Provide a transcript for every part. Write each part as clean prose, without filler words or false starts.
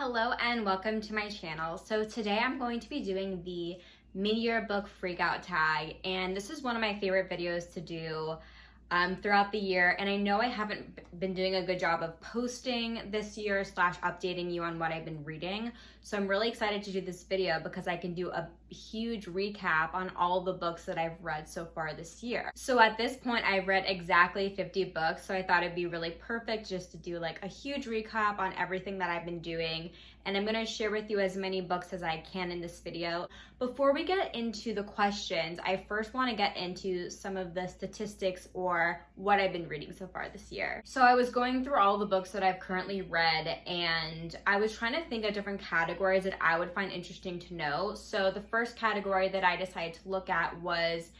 Hello and welcome to my channel. So today I'm going to be doing the mid-year book freakout tag, and this is one of my favorite videos to do throughout the year, and I know I haven't been doing a good job of posting this year / updating you on what I've been reading. So I'm really excited to do this video because I can do a huge recap on all the books that I've read so far this year. So at this point I've read exactly 50 books, so I thought it'd be really perfect just to do like a huge recap on everything that I've been doing, and I'm going to share with you as many books as I can in this video. Before we get into the questions, I first want to get into some of the statistics or what I've been reading so far this year. So I was going through all the books that I've currently read, and I was trying to think of different categories that I would find interesting to know. So the first category that I decided to look at was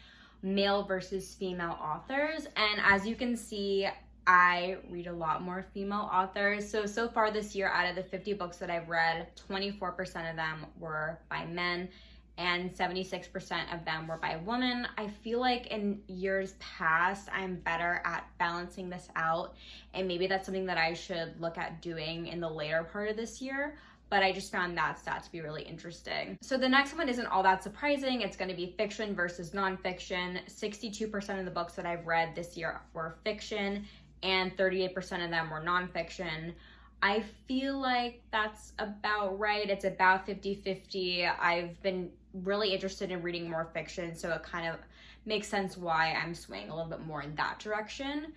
male versus female authors, and as you can see, I read a lot more female authors. So far this year, out of the 50 books that I've read, 24% of them were by men and 76% of them were by women. I feel like in years past, I'm better at balancing this out, and maybe that's something that I should look at doing in the later part of this year, but I just found that stat to be really interesting. So the next one isn't all that surprising. It's going to be fiction versus nonfiction. 62% of the books that I've read this year were fiction, and 38% of them were nonfiction. I feel like that's about right. It's about 50-50. I've been really interested in reading more fiction, so it kind of makes sense why I'm swaying a little bit more in that direction.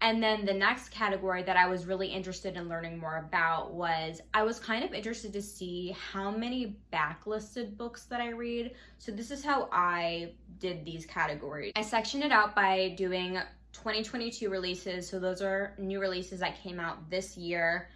And then the next category that I was really interested in learning more about was, I was kind of interested to see how many backlisted books that I read. So this is how I did these categories. I sectioned it out by doing 2022 releases, so those are new releases that came out this year.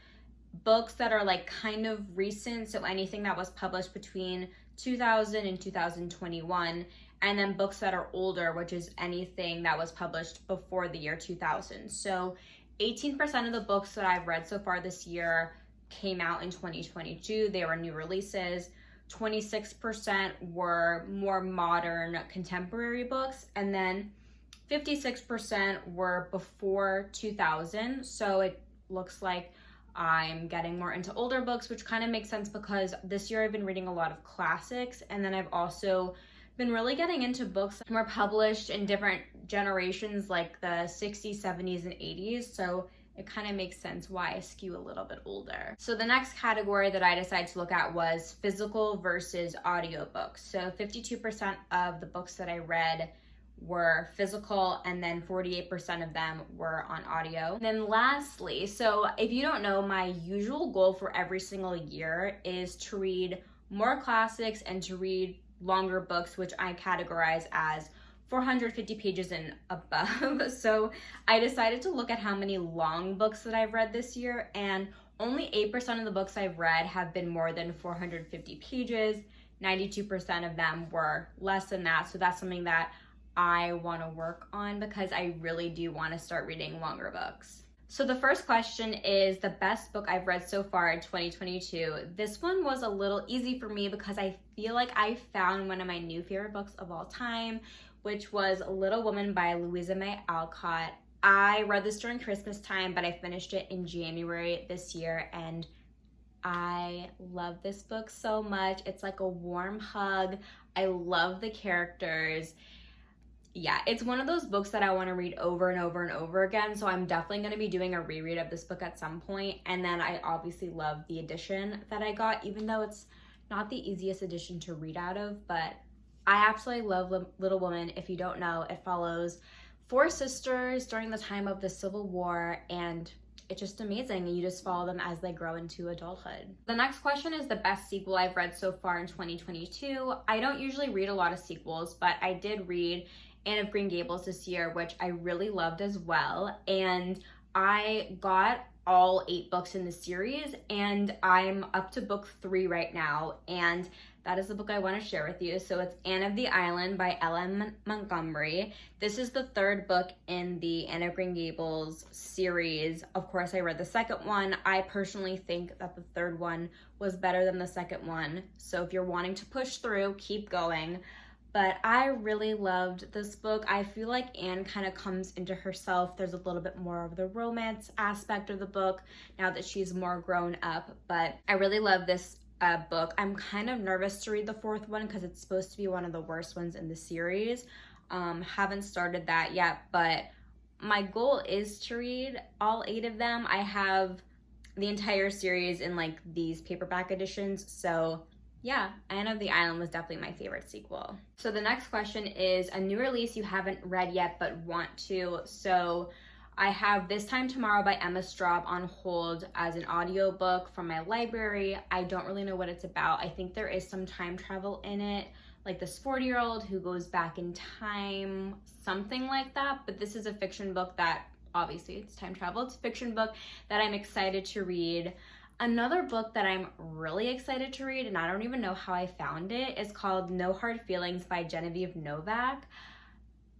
Books that are like kind of recent, so anything that was published between 2000 and 2021, and then books that are older, which is anything that was published before the year 2000. So 18% of the books that I've read so far this year came out in 2022. They were new releases. 26% were more modern contemporary books, and then 56% were before 2000. So it looks like I'm getting more into older books, which kind of makes sense because this year I've been reading a lot of classics, and then I've also been really getting into books that were published in different generations, like the 60s, 70s, and 80s. So it kind of makes sense why I skew a little bit older. So the next category that I decided to look at was physical versus audiobooks. So 52% of the books that I read were physical, and then 48% of them were on audio. And then lastly, so if you don't know, my usual goal for every single year is to read more classics and to read longer books, which I categorize as 450 pages and above. So I decided to look at how many long books that I've read this year, and only 8% of the books I've read have been more than 450 pages. 92% of them were less than that. So that's something that I want to work on because I really do want to start reading longer books. So the first question is the best book I've read so far in 2022. This one was a little easy for me because I feel like I found one of my new favorite books of all time, which was Little Woman by Louisa May Alcott. I read this during Christmas time, but I finished it in January this year, and I love this book so much. It's like a warm hug. I love the characters. Yeah, it's one of those books that I want to read over and over and over again, so I'm definitely going to be doing a reread of this book at some point. And then I obviously love the edition that I got, even though it's not the easiest edition to read out of, but I absolutely love Little Woman. If you don't know, it follows 4 sisters during the time of the Civil War, and it's just amazing, and you just follow them as they grow into adulthood. The next question is the best sequel I've read so far in 2022. I don't usually read a lot of sequels, but I did read Anne of Green Gables this year, which I really loved as well. And I got all 8 books in the series, and I'm up to book 3 right now, and that is the book I want to share with you. So it's Anne of the Island by L.M. Montgomery. This is the 3rd book in the Anne of Green Gables series. Of course, I read the second one. I personally think that the 3rd one was better than the second one. So if you're wanting to push through, keep going. But I really loved this book. I feel like Anne kind of comes into herself. There's a little bit more of the romance aspect of the book now that she's more grown up. But I really love this book. I'm kind of nervous to read the fourth one because it's supposed to be one of the worst ones in the series. Haven't started that yet, but my goal is to read all 8 of them. I have the entire series in like these paperback editions, so yeah, Anne of the Island was definitely my favorite sequel. So the next question is a new release you haven't read yet but want to. So I have This Time Tomorrow by Emma Straub on hold as an audiobook from my library. I don't really know what it's about. I think there is some time travel in it, like this 40-year-old who goes back in time, something like that. But this is a fiction book that, obviously it's time travel, it's a fiction book that I'm excited to read. Another book that I'm really excited to read, and I don't even know how I found it, is called No Hard Feelings by Genevieve Novak.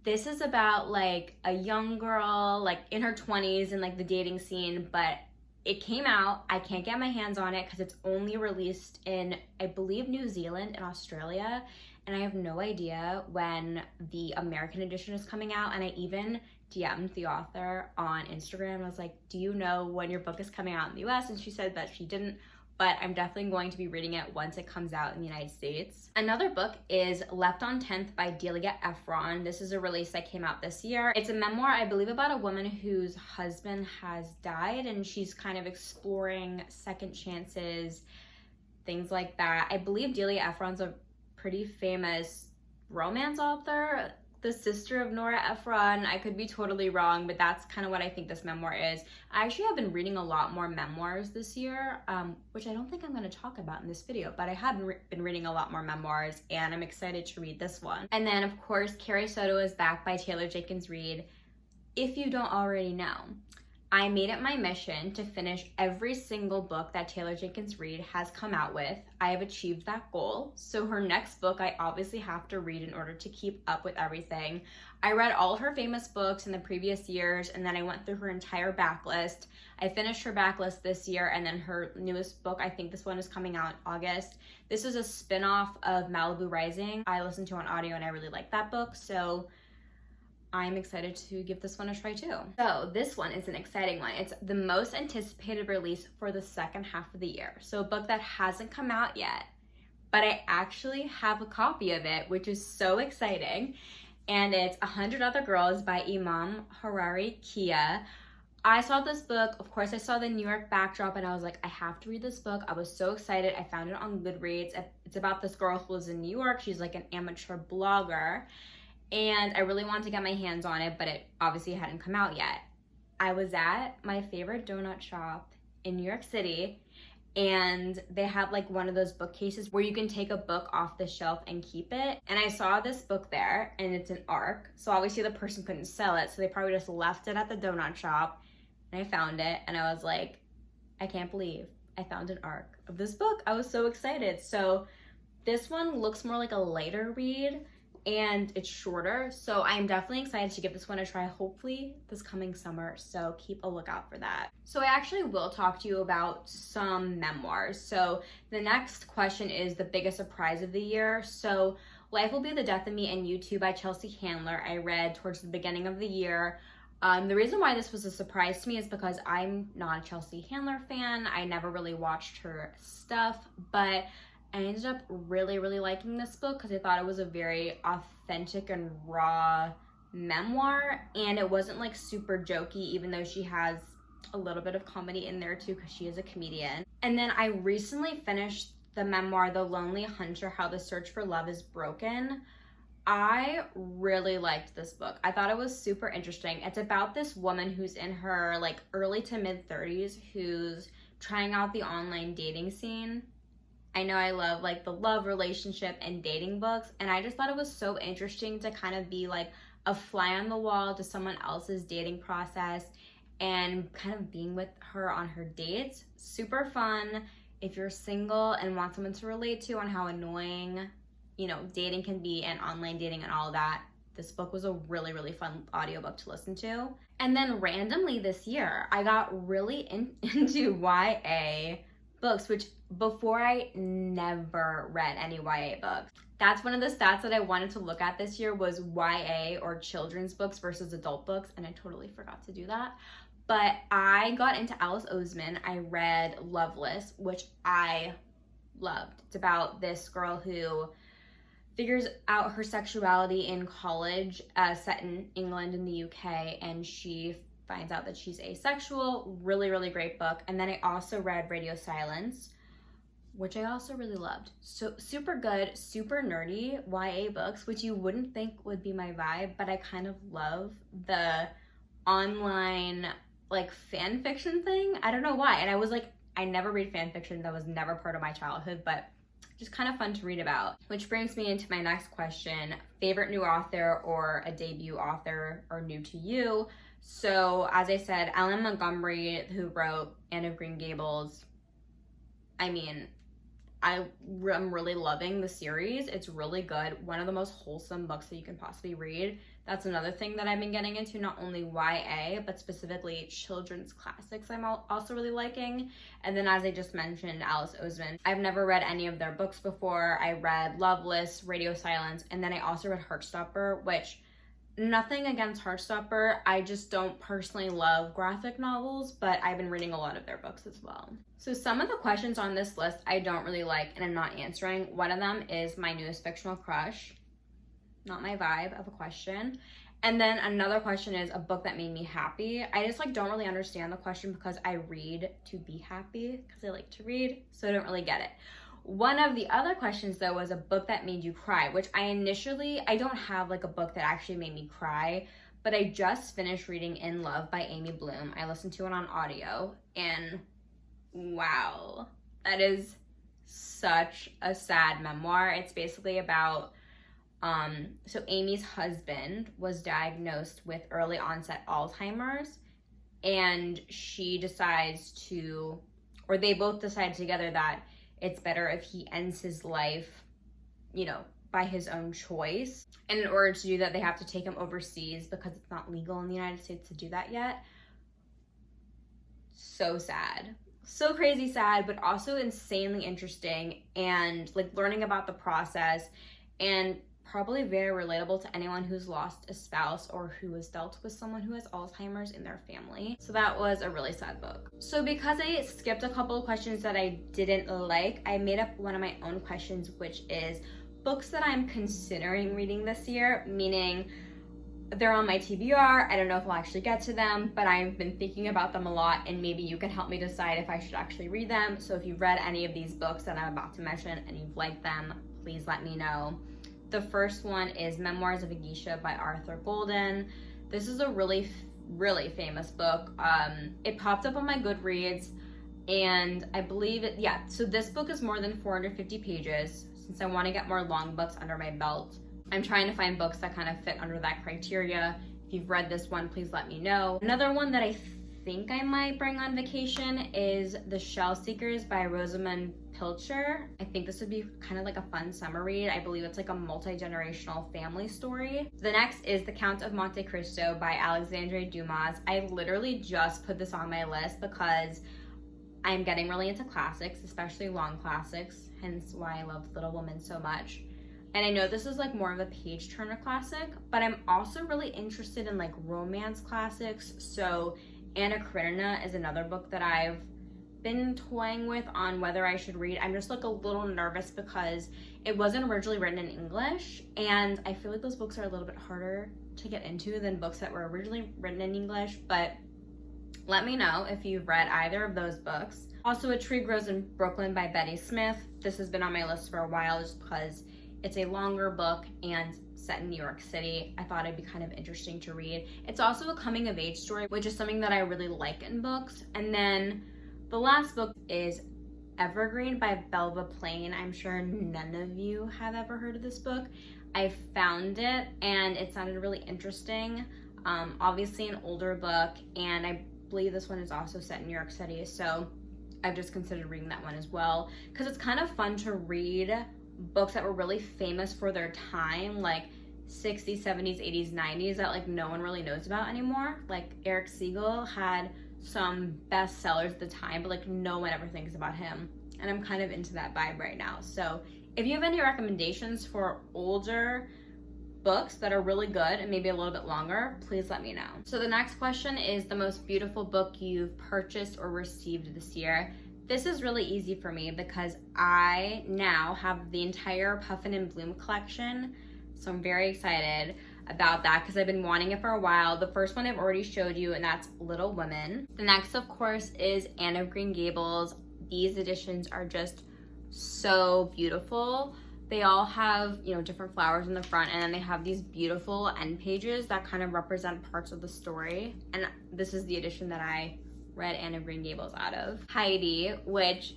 This is about like a young girl, like in her 20s and like the dating scene, but it came out. I can't get my hands on it because it's only released in, I believe, New Zealand and Australia, and I have no idea when the American edition is coming out. And I even DM'd the author on Instagram. I was like, do you know when your book is coming out in the US? And she said that she didn't, but I'm definitely going to be reading it once it comes out in the United States. Another book is Left on 10th by Delia Ephron. This is a release that came out this year. It's a memoir, I believe, about a woman whose husband has died, and she's kind of exploring second chances, things like that. I believe Delia Ephron's a pretty famous romance author, the sister of Nora Ephron. I could be totally wrong, but that's kind of what I think this memoir is. I actually have been reading a lot more memoirs this year, which I don't think I'm going to talk about in this video, but I have been reading a lot more memoirs, and I'm excited to read this one. And then, of course, Carrie Soto is Back by Taylor Jenkins Reid. If you don't already know, I made it my mission to finish every single book that Taylor Jenkins Reid has come out with. I have achieved that goal. So her next book, I obviously have to read in order to keep up with everything. I read all her famous books in the previous years, and then I went through her entire backlist. I finished her backlist this year, and then her newest book, I think this one is coming out in August. This is a spin-off of Malibu Rising. I listened to on audio and I really like that book, so I'm excited to give this one a try too. So this one is an exciting one. It's the most anticipated release for the second half of the year. So a book that hasn't come out yet, but I actually have a copy of it, which is so exciting. And it's 100 Other Girls by Imam Harari Kia. I saw this book, of course I saw the New York backdrop, and I was like, I have to read this book. I was so excited. I found it on Goodreads. It's about this girl who lives in New York. She's like an amateur blogger, and I really wanted to get my hands on it, but it obviously hadn't come out yet. I was at my favorite donut shop in New York City, and they have like one of those bookcases where you can take a book off the shelf and keep it. And I saw this book there, and it's an ARC. So obviously the person couldn't sell it, so they probably just left it at the donut shop. And I found it, and I was like, I can't believe I found an ARC of this book. I was so excited. So this one looks more like a lighter read, and it's shorter, so I'm definitely excited to give this one a try, hopefully this coming summer, so keep a lookout for that. So I actually will talk to you about some memoirs. So the next question is the biggest surprise of the year. So Life Will Be the Death of Me and You Too by Chelsea Handler, I read towards the beginning of the year. The reason why this was a surprise to me is because I'm not a Chelsea Handler fan. I never really watched her stuff, but I ended up really, really liking this book because I thought it was a very authentic and raw memoir, and it wasn't like super jokey, even though she has a little bit of comedy in there too because she is a comedian. And then I recently finished the memoir The Lonely Hunter, How the Search for Love is Broken. I really liked this book. I thought it was super interesting. It's about this woman who's in her like early to mid 30s who's trying out the online dating scene. I know I love like the love, relationship, and dating books, and I just thought it was so interesting to kind of be like a fly on the wall to someone else's dating process and kind of being with her on her dates. Super fun if you're single and want someone to relate to on how annoying, you know, dating can be and online dating and all of that. This book was a really, really fun audiobook to listen to. And then randomly this year, I got really into YA books, which before I never read any YA books. That's one of the stats that I wanted to look at this year was YA or children's books versus adult books, and I totally forgot to do that. But I got into Alice Oseman. I read Loveless, which I loved. It's about this girl who figures out her sexuality in college, set in England and the UK, and she finds out that she's asexual. Really, really great book. And then I also read Radio Silence, which I also really loved. So super good, super nerdy YA books, which you wouldn't think would be my vibe, but I kind of love the online like fan fiction thing. I don't know why. And I was like, I never read fan fiction. That was never part of my childhood, but just kind of fun to read about. Which brings me into my next question, favorite new author or a debut author or new to you. So as I said, Ellen Montgomery, who wrote Anne of Green Gables, I mean, I'm really loving the series. It's really good. One of the most wholesome books that you can possibly read. That's another thing that I've been getting into, not only YA, but specifically children's classics I'm also really liking. And then as I just mentioned, Alice Oseman. I've never read any of their books before. I read Loveless, Radio Silence, and then I also read Heartstopper, which nothing against Heartstopper. I just don't personally love graphic novels, but I've been reading a lot of their books as well. So some of the questions on this list I don't really like and I'm not answering. One of them is my newest fictional crush. Not my vibe of a question. And then another question is a book that made me happy. I just like don't really understand the question because I read to be happy because I like to read, so I don't really get it. One of the other questions though was a book that made you cry, which I don't have like a book that actually made me cry, but I just finished reading In Love by Amy Bloom. I listened to it on audio and wow, that is such a sad memoir. It's basically about, so Amy's husband was diagnosed with early onset Alzheimer's and she decides to, or they both decide together that it's better if he ends his life, you know, by his own choice. And in order to do that, they have to take him overseas because it's not legal in the United States to do that yet. So sad. So crazy sad, but also insanely interesting and like learning about the process and probably very relatable to anyone who's lost a spouse or who has dealt with someone who has Alzheimer's in their family. So that was a really sad book. So because I skipped a couple of questions that I didn't like, I made up one of my own questions, which is books that I'm considering reading this year, meaning they're on my TBR. I don't know if I'll actually get to them, but I've been thinking about them a lot and maybe you can help me decide if I should actually read them. So if you've read any of these books that I'm about to mention and you've liked them, please let me know. The first one is Memoirs of a Geisha by Arthur Golden. This is a really, really famous book. It popped up on my Goodreads and I believe it, yeah. So this book is more than 450 pages. Since I want to get more long books under my belt, I'm trying to find books that kind of fit under that criteria. If you've read this one, please let me know. Another one that I think I might bring on vacation is The Shell Seekers by Rosamund Pilcher. I think this would be kind of like a fun summer read. I believe it's like a multi-generational family story. The next is The Count of Monte Cristo by Alexandre Dumas. I literally just put this on my list because I'm getting really into classics, especially long classics, hence why I love Little Women so much. And I know this is like more of a page turner classic, but I'm also really interested in like romance classics. So Anna Karenina is another book that I've been toying with on whether I should read. I'm just like a little nervous because it wasn't originally written in English, and I feel like those books are a little bit harder to get into than books that were originally written in English, but let me know if you've read either of those books. Also, A Tree Grows in Brooklyn by Betty Smith. This has been on my list for a while just because it's a longer book and set in New York City. I thought it'd be kind of interesting to read. It's also a coming of age story, which is something that I really like in books. And then the last book is Evergreen by Belva Plain. I'm sure none of you have ever heard of this book. I found it and it sounded really interesting. Obviously an older book, and I believe this one is also set in New York City, so I've just considered reading that one as well because it's kind of fun to read books that were really famous for their time, like 60s, 70s, 80s, 90s, that like no one really knows about anymore. Like Eric Siegel had some bestsellers at the time, but like no one ever thinks about him. And I'm kind of into that vibe right now. So if you have any recommendations for older books that are really good and maybe a little bit longer, please let me know. So the next question is the most beautiful book you've purchased or received this year. This is really easy for me because I now have the entire Puffin and Bloom collection. So I'm very excited about that because I've been wanting it for a while. The first one I've already showed you, and that's Little Women. The next, of course, is Anne of Green Gables. These editions are just so beautiful. They all have, you know, different flowers in the front, and then they have these beautiful end pages that kind of represent parts of the story. And this is the edition that I read Anne of Green Gables out of. Heidi, which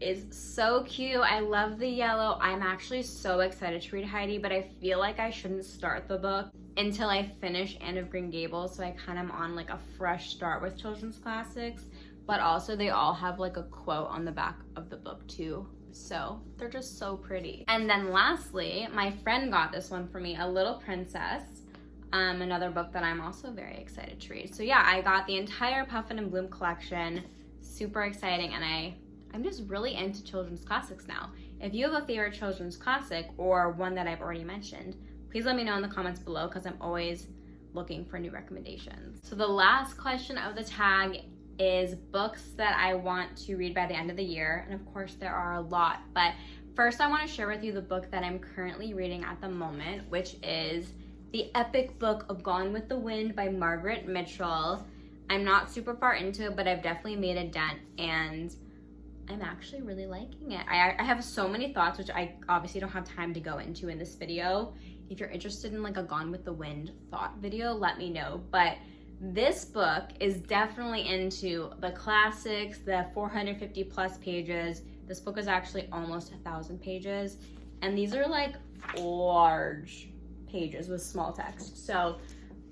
is so cute. I love the yellow. I'm actually so excited to read Heidi, but I feel like I shouldn't start the book until I finish Anne of Green Gables, so I kind of am on like a fresh start with children's classics. But also they all have like a quote on the back of the book too. So they're just so pretty. And then lastly, my friend got this one for me, A Little Princess, another book that I'm also very excited to read. So yeah, I got the entire Puffin and Bloom collection, super exciting, and I'm just really into children's classics now. If you have a favorite children's classic or one that I've already mentioned, please let me know in the comments below because I'm always looking for new recommendations. So the last question of the tag is books that I want to read by the end of the year. And of course there are a lot, but first I want to share with you the book that I'm currently reading at the moment, which is the epic book of Gone with the Wind by Margaret Mitchell. I'm not super far into it, but I've definitely made a dent and I'm actually really liking it. I have so many thoughts, which I obviously don't have time to go into in this video. If you're interested in like a Gone with the Wind thought video, let me know. But this book is definitely into the classics, the 450 plus pages. This book is actually almost 1,000 pages. And these are like large pages with small text. So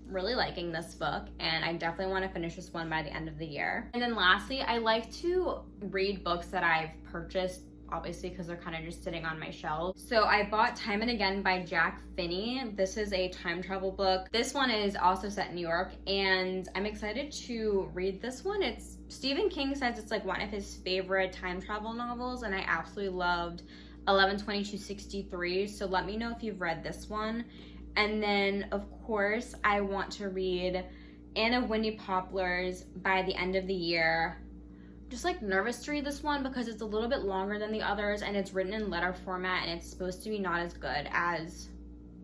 really liking this book, and I definitely want to finish this one by the end of the year. And then lastly, I like to read books that I've purchased, obviously because they're kind of just sitting on my shelf. So I bought Time and Again by Jack Finney. This is a time travel book. This one is also set in New York, and I'm excited to read this one. It's Stephen King says it's like one of his favorite time travel novels, and I absolutely loved 11/22/63. So let me know if you've read this one. And then, of course, I want to read Anne of Windy Poplars by the end of the year. Just like nervous to read this one because it's a little bit longer than the others and it's written in letter format and it's supposed to be not as good as,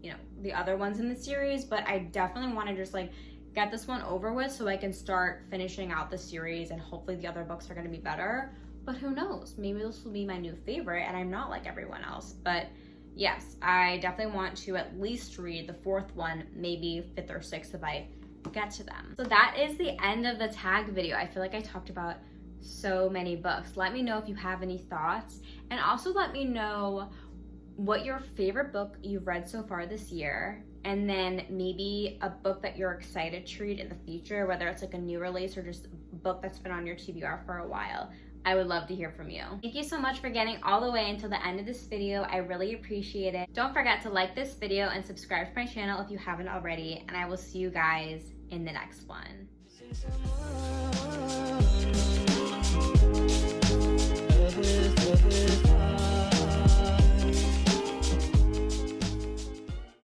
you know, the other ones in the series, but I definitely want to just like get this one over with so I can start finishing out the series and hopefully the other books are going to be better. But who knows? Maybe this will be my new favorite and I'm not like everyone else. But yes, I definitely want to at least read the fourth one, maybe fifth or sixth if I get to them. So that is the end of the tag video. I feel like I talked about so many books. Let me know if you have any thoughts, and also let me know what your favorite book you've read so far this year, and then maybe a book that you're excited to read in the future, whether it's like a new release or just a book that's been on your TBR for a while. I would love to hear from you. Thank you so much for getting all the way until the end of this video. I really appreciate it. Don't forget to like this video and subscribe to my channel if you haven't already, and I will see you guys in the next one.